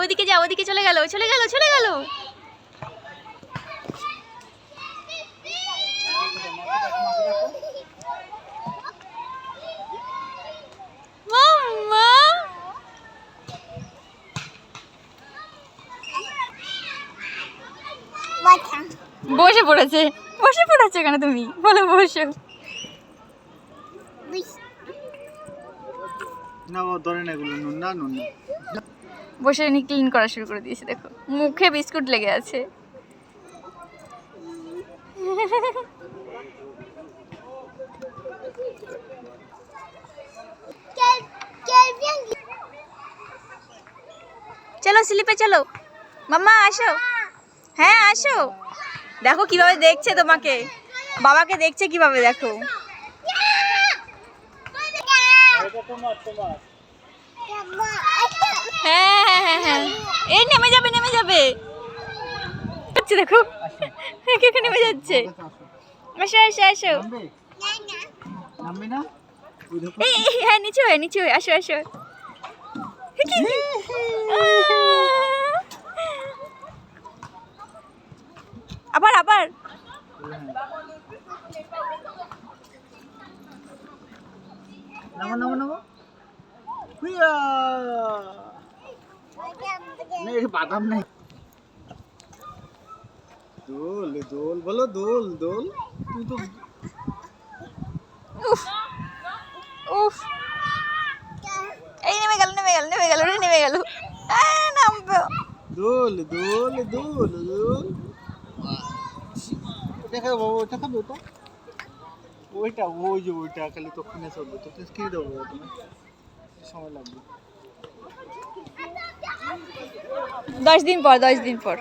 ওদিকে যা, ওদিকে চলে গেল চলে গেল চলে গেল। বসে পড়েছে, বসে পড়েছে কেন তুমি? বলো বসো। না ও ধরে না এগুলো, নুন্না নুন্না। বসে নি ক্লিন করা শুরু করে দিয়েছে, দেখো মুখে বিস্কুট লেগে আছে। চলো স্লিপে চলো, মাম্মা আসো। হ্যাঁ আসো। দেখো কিভাবে দেখছে তোমাকে, বাবাকে দেখছে কিভাবে, দেখো। হ্যাঁ হ্যাঁ হ্যাঁ হ্যাঁ, এই নেমে যাবে নেমে যাবে, দেখো নেমে যাচ্ছে। আসো আসো আসো। নামবে না? এই হ্যাঁ নিচে হয়ে নিচে হয়ে আসো আসো। আবার আবার। নামো নামো নামো। হুইয়া! नहीं बादाम नहीं। दोल दोल बोलो दोल दोल। तू तो উফ উফ, এই নেমে গেল নেমে গেল নেমে গেল নেমে গেল। নামবে। दोल दोल दोल दोल। देखो वो ওটা খাবে ওটা। ওইটা ওই যে ওইটা খালি তো কিনে চলবে তো কি দেবো তুমি? সময় লাগবে। 10 দিন পর 10 দিন পর।